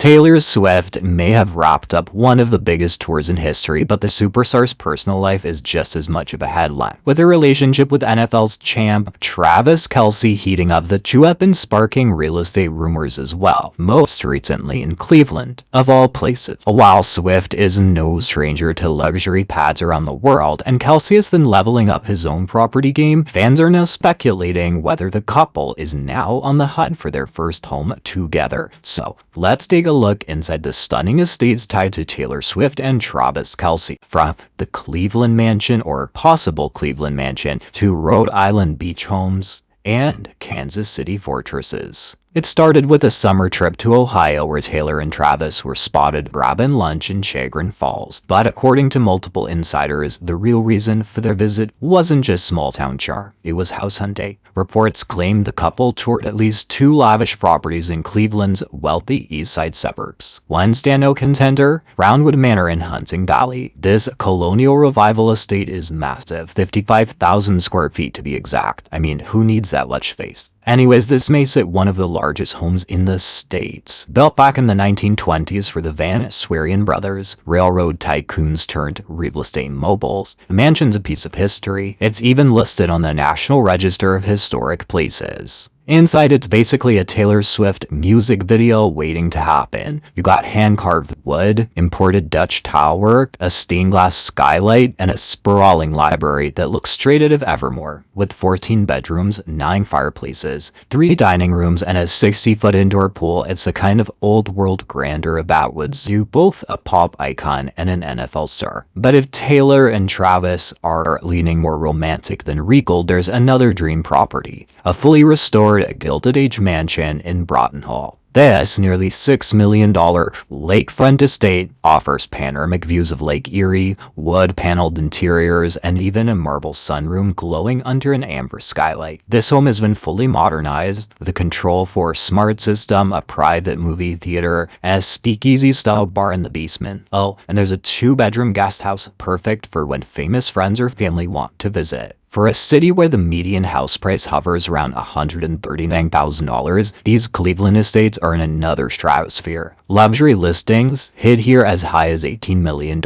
Taylor Swift may have wrapped up one of the biggest tours in history, but the superstar's personal life is just as much of a headline, with her relationship with NFL's champ Travis Kelce heating up the two-up and sparking real estate rumors as well, most recently in Cleveland, of all places. While Swift is no stranger to luxury pads around the world, and Kelce has been leveling up his own property game, fans are now speculating whether the couple is now on the hunt for their first home together. So, let's take a look inside the stunning estates tied to Taylor Swift and Travis Kelce, from the Cleveland mansion or possible Cleveland mansion to Rhode Island beach homes and Kansas City fortresses. It started with a summer trip to Ohio where Taylor and Travis were spotted grabbing lunch in Chagrin Falls. But according to multiple insiders, the real reason for their visit wasn't just small-town charm, it was house hunting. Reports claimed the couple toured at least 2 lavish properties in Cleveland's wealthy east side suburbs. One stand-out contender, Roundwood Manor in Hunting Valley. This colonial revival estate is massive, 55,000 square feet to be exact. I mean, who needs that much space? Anyways, this makes it one of the largest homes in the States. Built back in the 1920s for the Van Swerian brothers, railroad tycoons turned real estate moguls, the mansion's a piece of history. It's even listed on the National Register of Historic Places. Inside, it's basically a Taylor Swift music video waiting to happen. You got hand-carved wood, imported Dutch tile work, a stained glass skylight, and a sprawling library that looks straight out of Evermore, with 14 bedrooms, 9 fireplaces, 3 dining rooms, and a 60-foot indoor pool. It's the kind of old-world grandeur about would suit both a pop icon and an NFL star. But if Taylor and Travis are leaning more romantic than regal, there's another dream property, a fully restored Gilded Age mansion in Broughton Hall. This nearly $6 million lakefront estate offers panoramic views of Lake Erie, wood-paneled interiors, and even a marble sunroom glowing under an amber skylight. This home has been fully modernized, with a control-4 smart system, a private movie theater, and a speakeasy-style bar in the basement. Oh, and there's a 2-bedroom guest house perfect for when famous friends or family want to visit. For a city where the median house price hovers around $139,000, these Cleveland estates are in another stratosphere. Luxury listings hit here as high as $18 million.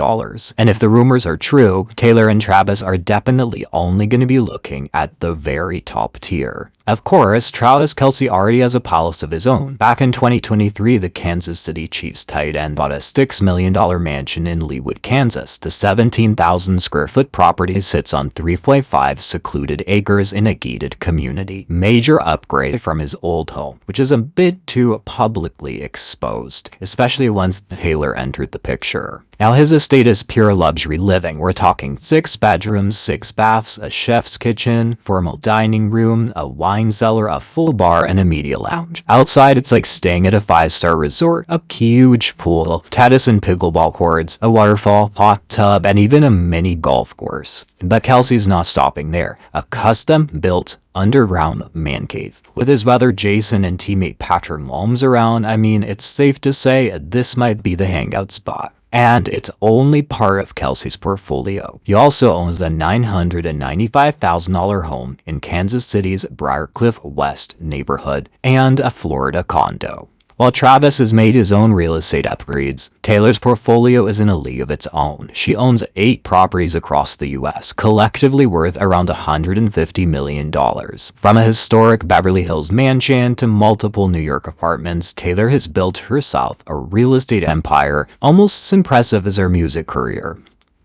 And if the rumors are true, Taylor and Travis are definitely only going to be looking at the very top tier. Of course, Travis Kelce already has a palace of his own. Back in 2023, the Kansas City Chiefs tight end bought a $6 million mansion in Leawood, Kansas. The 17,000 square foot property sits on 3.5 secluded acres in a gated community. Major upgrade from his old home, which is a bit too publicly exposed, especially once Taylor entered the picture. Now, his estate is pure luxury living. We're talking 6 bedrooms, 6 baths, a chef's kitchen, formal dining room, a wine cellar, a full bar, and a media lounge. Outside, it's like staying at a 5-star resort, a huge pool, tennis and pickleball courts, a waterfall, hot tub, and even a mini golf course. But Kelce's not stopping there. A custom-built underground man cave. With his brother Jason and teammate Patrick Mahomes around, I mean, it's safe to say this might be the hangout spot. And it's only part of Kelce's portfolio. He also owns a $995,000 home in Kansas City's Briarcliff West neighborhood and a Florida condo. While Travis has made his own real estate upgrades, Taylor's portfolio is in a league of its own. She owns 8 properties across the US, collectively worth around $150 million. From a historic Beverly Hills mansion to multiple New York apartments, Taylor has built herself a real estate empire almost as impressive as her music career.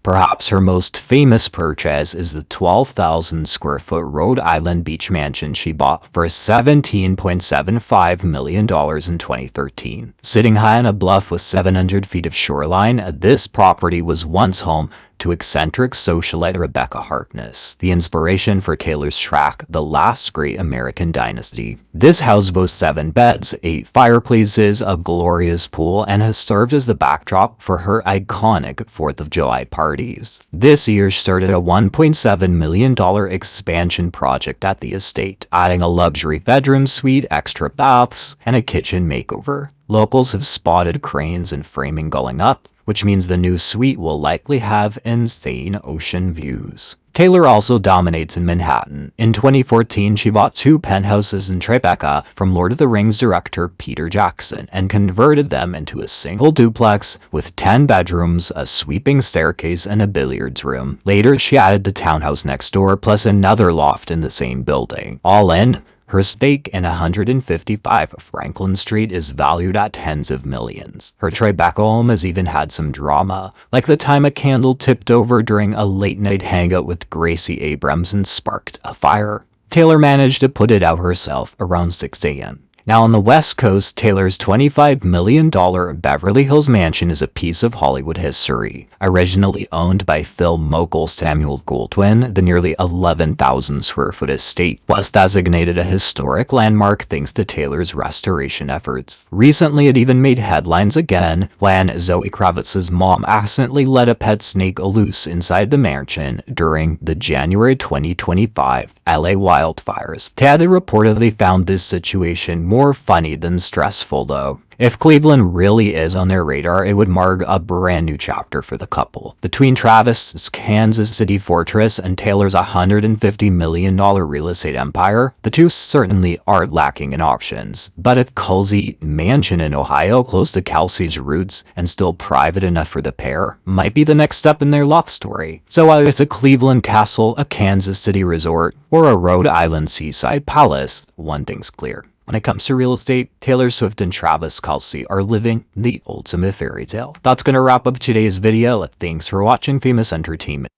Perhaps her most famous purchase is the 12,000 square foot Rhode Island beach mansion she bought for $17.75 million in 2013. Sitting high on a bluff with 700 feet of shoreline, this property was once home to eccentric socialite Rebecca Harkness, the inspiration for Taylor's track The Last Great American Dynasty. This house boasts 7 beds, 8 fireplaces, a glorious pool, and has served as the backdrop for her iconic 4th of July parties. This year started a $1.7 million expansion project at the estate, adding a luxury bedroom suite, extra baths, and a kitchen makeover. Locals have spotted cranes and framing going up, which means the new suite will likely have insane ocean views. Taylor also dominates in Manhattan. In 2014, she bought 2 penthouses in Tribeca from Lord of the Rings director Peter Jackson and converted them into a single duplex with 10 bedrooms, a sweeping staircase, and a billiards room. Later, she added the townhouse next door plus another loft in the same building. All in, her stake in 155 Franklin Street is valued at tens of millions. Her Tribeca home has even had some drama, like the time a candle tipped over during a late-night hangout with Gracie Abrams and sparked a fire. Taylor managed to put it out herself around 6 a.m. Now on the West Coast, Taylor's $25 million Beverly Hills mansion is a piece of Hollywood history. Originally owned by film mogul Samuel Goldwyn, the nearly 11,000 square foot estate was designated a historic landmark thanks to Taylor's restoration efforts. Recently, it even made headlines again when Zoe Kravitz's mom accidentally let a pet snake loose inside the mansion during the January 2025 LA wildfires. Ted reportedly found this situation more funny than stressful though. If Cleveland really is on their radar, it would mark a brand new chapter for the couple. Between Travis's Kansas City fortress and Taylor's $150 million real estate empire, the two certainly aren't lacking in options. But if cozy mansion in Ohio, close to Kelce's roots and still private enough for the pair, might be the next step in their love story. So whether it's a Cleveland castle, a Kansas City resort, or a Rhode Island seaside palace, one thing's clear. When it comes to real estate, Taylor Swift and Travis Kelce are living the ultimate fairy tale. That's gonna wrap up today's video. Thanks for watching Famous Entertainment.